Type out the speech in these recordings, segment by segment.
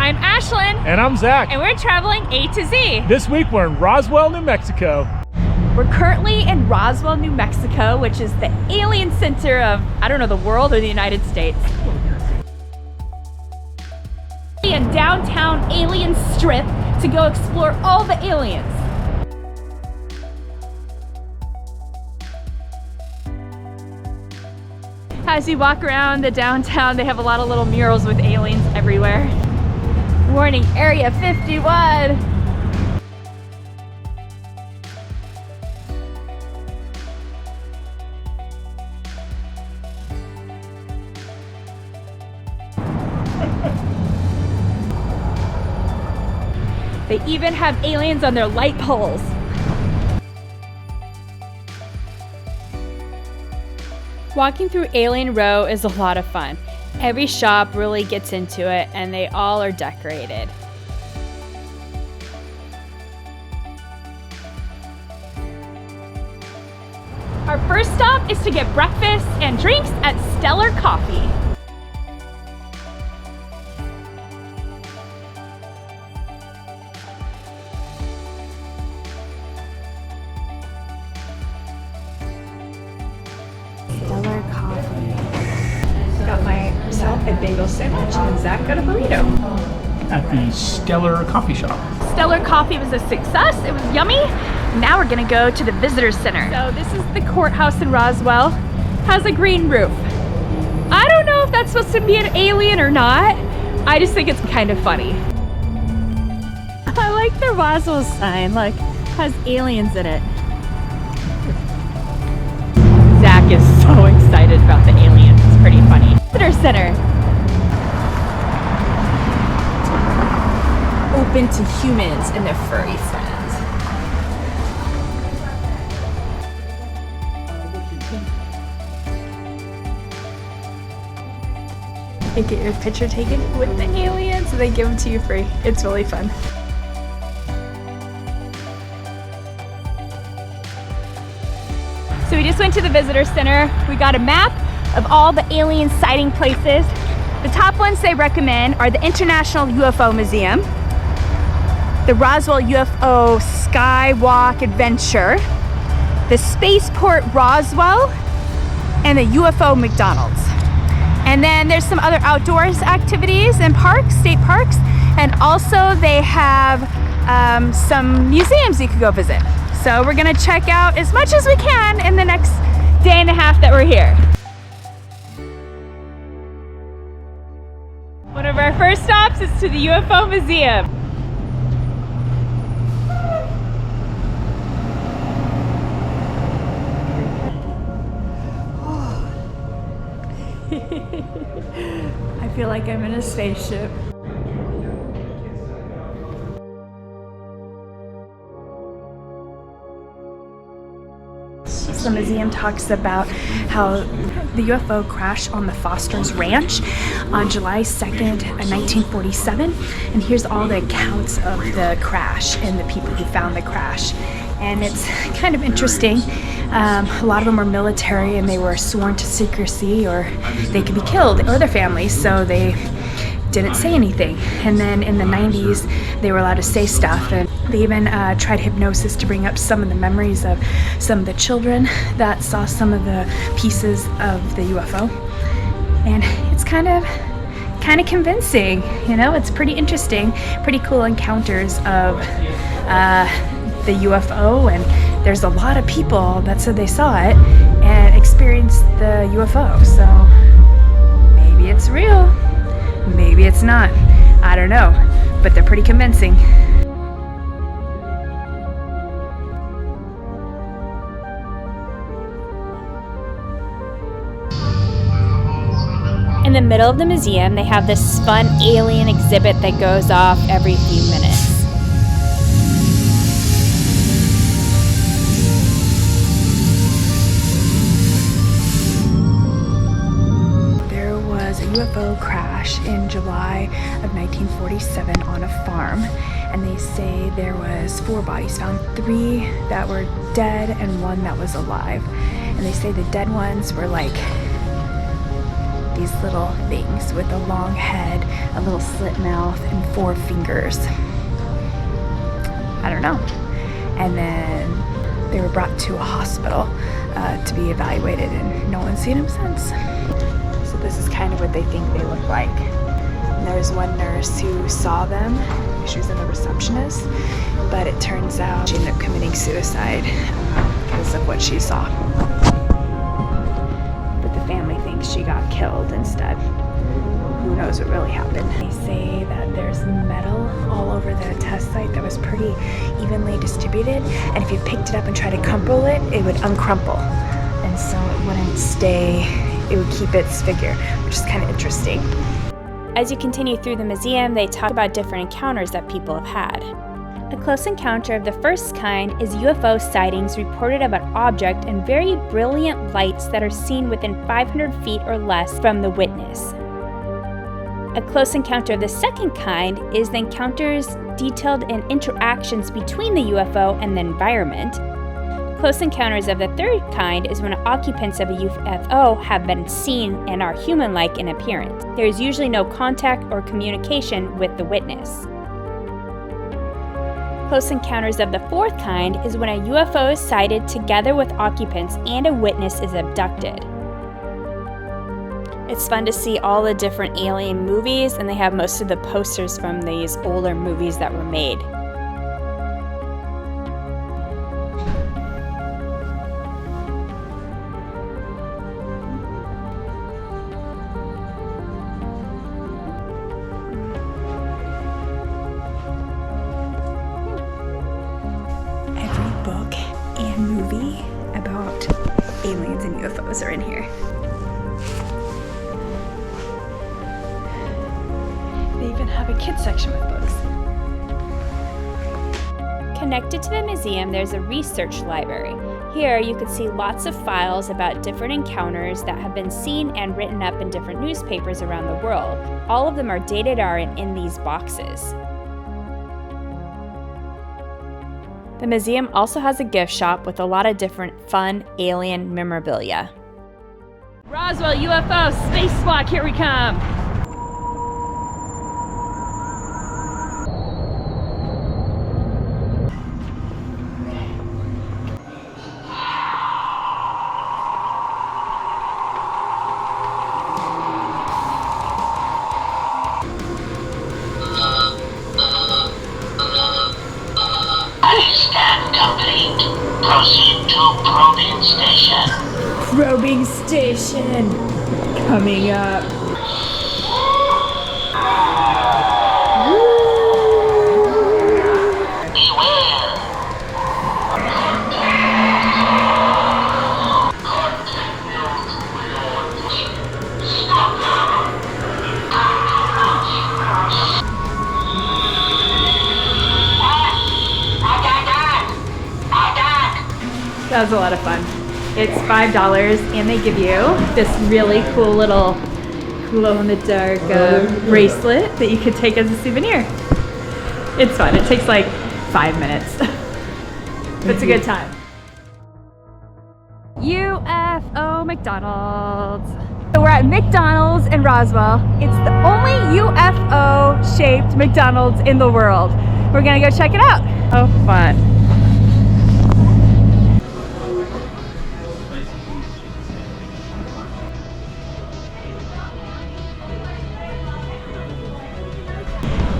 I'm Ashlyn. And I'm Zach. And we're traveling A to Z. This week we're in Roswell, New Mexico. We're currently in Roswell, New Mexico, which is the alien center of, I don't know, the world or the United States. In downtown Alien Strip to go explore all the aliens. As you walk around the downtown, they have a lot of little murals with aliens everywhere. Warning, Area 51. They even have aliens on their light poles. Walking through Alien Row is a lot of fun. Every shop really gets into it and they all are decorated. Our first stop is to get breakfast and drinks at Stellar Coffee. Stellar Coffee. Got myself a bagel sandwich and Zach got a burrito. At the Stellar Coffee Shop. Stellar Coffee was a success. It was yummy. Now we're gonna go to the visitor center. So this is the courthouse in Roswell. Has a green roof. I don't know if that's supposed to be an alien or not. I just think it's kind of funny. I like the Roswell sign. Look, has aliens in it. Zach is so excited about the aliens. It's pretty funny. Visitor center. Open to humans and their furry friends. You get your picture taken with the aliens and they give them to you free. It's really fun. So we just went to the visitor center. We got a map of all the alien sighting places. The top ones they recommend are the International UFO Museum, the Roswell UFO Skywalk Adventure, the Spaceport Roswell, and the UFO McDonald's. And then there's some other outdoors activities and parks, state parks, and also they have some museums you could go visit. So we're gonna check out as much as we can in the next day and a half that we're here. One of our first stops is to the UFO Museum. I feel like I'm in a spaceship. The museum talks about how the UFO crashed on the Foster's Ranch on July 2nd, 1947. And here's all the accounts of the crash and the people who found the crash. And it's kind of interesting. A lot of them were military and they were sworn to secrecy or they could be killed or their families, so they didn't say anything. And then in the 90s, they were allowed to say stuff. And they even tried hypnosis to bring up some of the memories of some of the children that saw some of the pieces of the UFO. And it's kind of convincing, you know? It's pretty interesting, pretty cool encounters of the UFO, and there's a lot of people that said they saw it and experienced the UFO. So maybe it's real, maybe it's not. I don't know, but they're pretty convincing. In the middle of the museum, they have this fun alien exhibit that goes off every few minutes. UFO crash in July of 1947 on a farm, and they say there was 4 bodies found, 3 that were dead and 1 that was alive. And they say the dead ones were like these little things with a long head, a little slit mouth, and 4 fingers. I don't know. And then they were brought to a hospital to be evaluated, and no one's seen them since. So this is kind of what they think they look like. And there's one nurse who saw them. She was a receptionist, but it turns out she ended up committing suicide because of what she saw. But the family thinks she got killed instead. Who knows what really happened. They say that there's metal all over the test site that was pretty evenly distributed, and if you picked it up and tried to crumple it, it would uncrumple. And so it wouldn't stay, it would keep its figure, which is kind of interesting. As you continue through the museum, they talk about different encounters that people have had. A close encounter of the first kind is UFO sightings reported of an object and very brilliant lights that are seen within 500 feet or less from the witness. A close encounter of the second kind is the encounters detailed in interactions between the UFO and the environment. Close encounters of the third kind is when occupants of a UFO have been seen and are human-like in appearance. There is usually no contact or communication with the witness. Close encounters of the fourth kind is when a UFO is sighted together with occupants and a witness is abducted. It's fun to see all the different alien movies, and they have most of the posters from these older movies that were made. Every book and movie about aliens and UFOs are in here. They even have a kids section with books. Connected to the museum, there's a research library. Here you can see lots of files about different encounters that have been seen and written up in different newspapers around the world. All of them are dated in these boxes. The museum also has a gift shop with a lot of different fun alien memorabilia. Roswell UFO Spacewalk, here we come! Stand complete. Proceed to probing station. Probing station coming up. Beware. That was a lot of fun. It's $5 and they give you this really cool little glow-in-the-dark bracelet that you could take as a souvenir. It's fun. It takes like 5 minutes. But it's a good time. UFO McDonald's. So we're at McDonald's in Roswell. It's the only UFO-shaped McDonald's in the world. We're gonna go check it out. Oh, fun.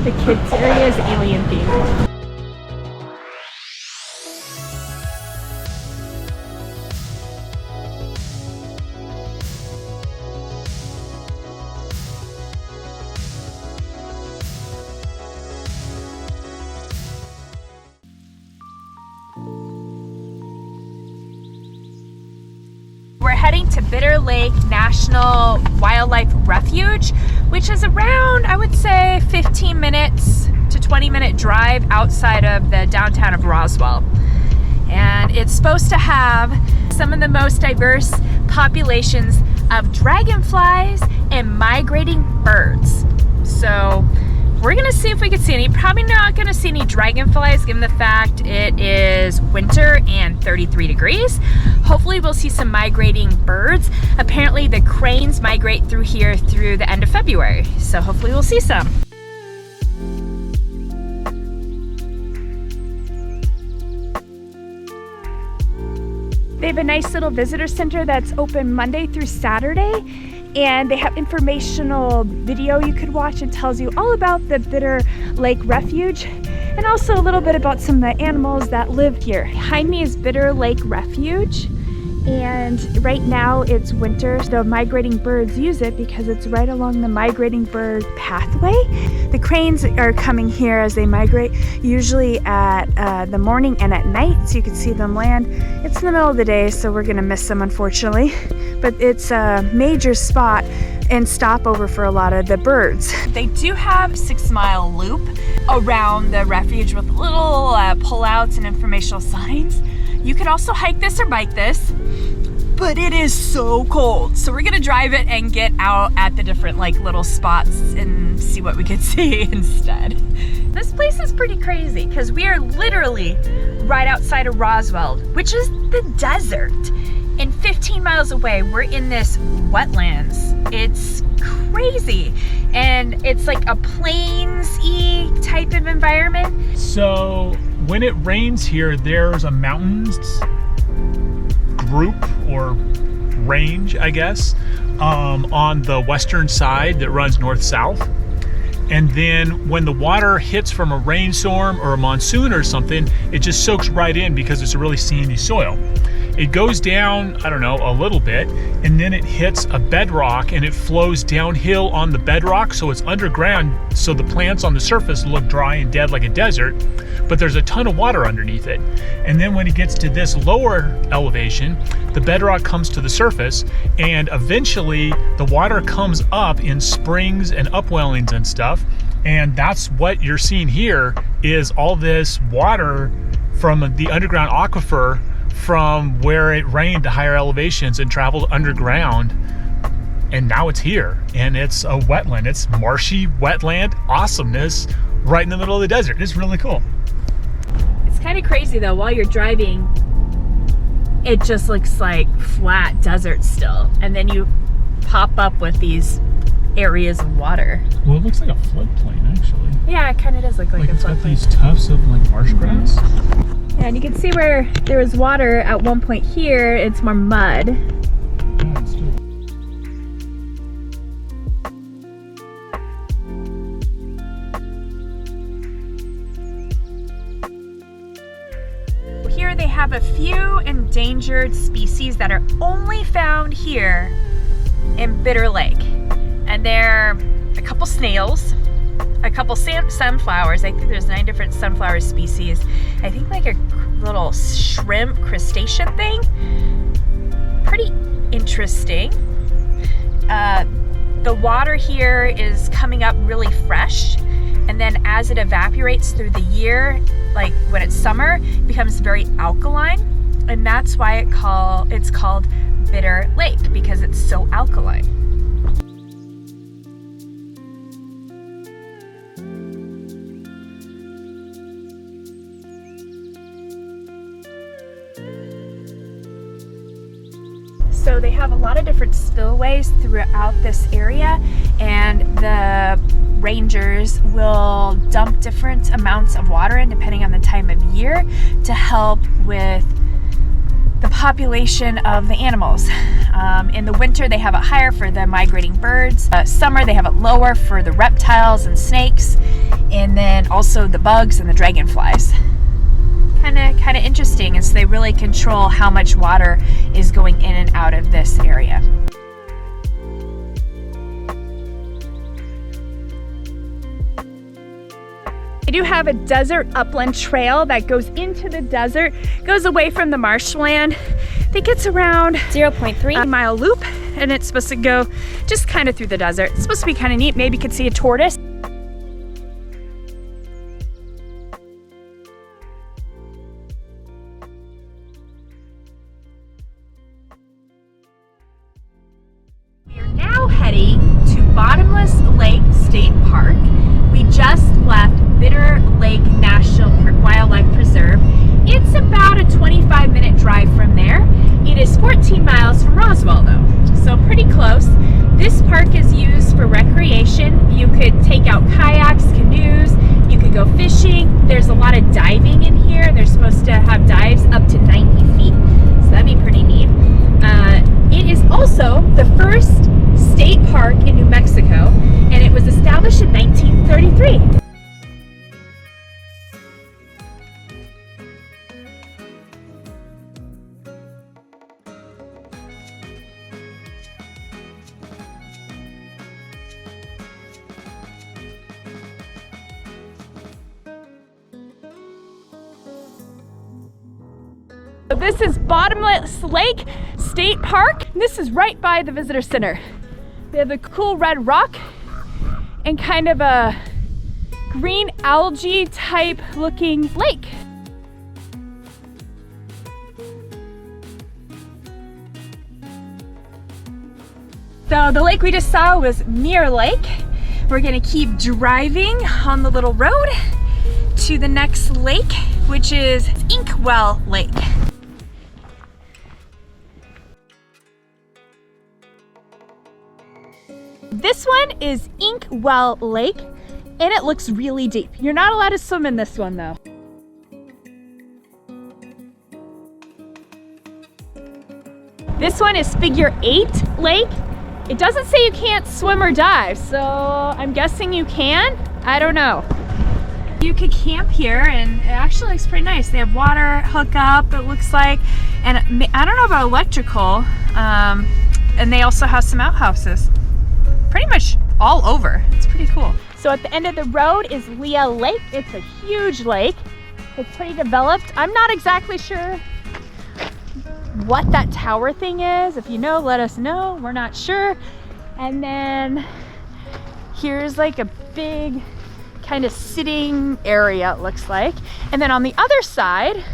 The kids area is alien themed. We're heading to Bitter Lake National Wildlife Refuge, which is around, I would say, 15 minutes to 20-minute drive outside of the downtown of Roswell. And it's supposed to have some of the most diverse populations of dragonflies and migrating birds. So we're gonna see if we can see any. Probably not gonna see any dragonflies given the fact it is winter and 33 degrees. Hopefully we'll see some migrating birds. Apparently the cranes migrate through here through the end of February, so hopefully we'll see some. They have a nice little visitor center that's open Monday through Saturday, and they have informational video you could watch. It tells you all about the Bitter Lake Refuge and also a little bit about some of the animals that live here. Behind me is Bitter Lake Refuge, and right now it's winter. The migrating birds use it because it's right along the migrating bird pathway. The cranes are coming here as they migrate, usually at the morning and at night, so you can see them land. It's in the middle of the day, so we're gonna miss them, unfortunately. But it's a major spot and stopover for a lot of the birds. They do have a 6-mile loop around the refuge with little pullouts and informational signs. You could also hike this or bike this, but it is so cold. So we're gonna drive it and get out at the different like little spots and see what we could see instead. This place is pretty crazy because we are literally right outside of Roswell, which is the desert. And 15 miles away, we're in this wetlands. It's crazy. And it's like a plains-y type of environment. So when it rains here, there's a mountains group or range, I guess, on the western side that runs north-south. And then when the water hits from a rainstorm or a monsoon or something, it just soaks right in because it's a really sandy soil. It goes down, I don't know, a little bit, and then it hits a bedrock and it flows downhill on the bedrock, so it's underground, so the plants on the surface look dry and dead like a desert, but there's a ton of water underneath it. And then when it gets to this lower elevation, the bedrock comes to the surface, and eventually the water comes up in springs and upwellings and stuff, and that's what you're seeing here is all this water from the underground aquifer from where it rained to higher elevations and traveled underground, and now it's here, and it's a wetland. It's marshy wetland awesomeness right in the middle of the desert. It's really cool. It's kind of crazy though, while you're driving, it just looks like flat desert still, and then you pop up with these areas of water. Well, it looks like a floodplain, actually. Yeah, it kind of does look like a it's got floodplain. these tufts of like marsh grass. Yeah, and you can see where there was water at one point here, it's more mud. Yeah, it's still... Here they have a few endangered species that are only found here in Bitter Lake. And they're a couple snails, a couple sunflowers. I think there's 9 different sunflower species. I think like a little shrimp crustacean thing. Pretty interesting. The water here is coming up really fresh, and then as it evaporates through the year, like when it's summer, it becomes very alkaline, and that's why it's called Bitter Lake, because it's so alkaline. So they have a lot of different spillways throughout this area, and the rangers will dump different amounts of water in depending on the time of year to help with the population of the animals. In the winter they have it higher for the migrating birds. Summer they have it lower for the reptiles and snakes, and then also the bugs and the dragonflies. Kind of interesting, and so they really control how much water is going in and out of this area. They do have a desert upland trail that goes into the desert, goes away from the marshland. I think it's around 0.3 mile loop, and it's supposed to go just kind of through the desert. It's supposed to be kind of neat. Maybe you could see a tortoise. We are now heading to Bottomless Lake State Park. We just left Bitter Lake National Wildlife Preserve. It's about a 25-minute drive from there. It is 14 miles from Roswell though, so park is used for recreation. You could take out kayaks, canoes, you could go fishing. There's a lot of diving in here. They're supposed to have dives up to 90 feet, so that'd be pretty neat. It is also the first state park in New Mexico, and it was established in 1933. This is Bottomless Lake State Park. This is right by the visitor center. They have a cool red rock and kind of a green algae type looking lake. So the lake we just saw was Mirror Lake. We're gonna keep driving on the little road to the next lake, which is Inkwell Lake. This one is Inkwell Lake, and it looks really deep. You're not allowed to swim in this one though. This one is Figure 8 Lake. It doesn't say you can't swim or dive, so I'm guessing you can? I don't know. You could camp here, and it actually looks pretty nice. They have water hookup, it looks like, and I don't know about electrical, and they also have some outhouses. Pretty much all over. It's pretty cool. So at the end of the road is Leah Lake. It's a huge lake. It's pretty developed. I'm not exactly sure what that tower thing is. If you know, let us know. We're not sure. And then here's like a big kind of sitting area, it looks like. And then on the other side,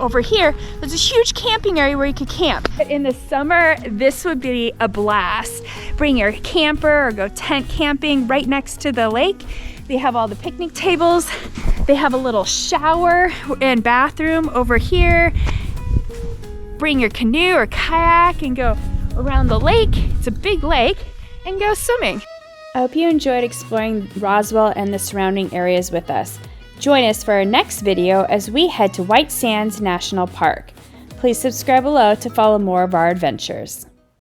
over here, there's a huge camping area where you could camp. In the summer, this would be a blast. Bring your camper or go tent camping right next to the lake. They have all the picnic tables. They have a little shower and bathroom over here. Bring your canoe or kayak and go around the lake. It's a big lake, and go swimming. I hope you enjoyed exploring Roswell and the surrounding areas with us. Join us for our next video as we head to White Sands National Park. Please subscribe below to follow more of our adventures.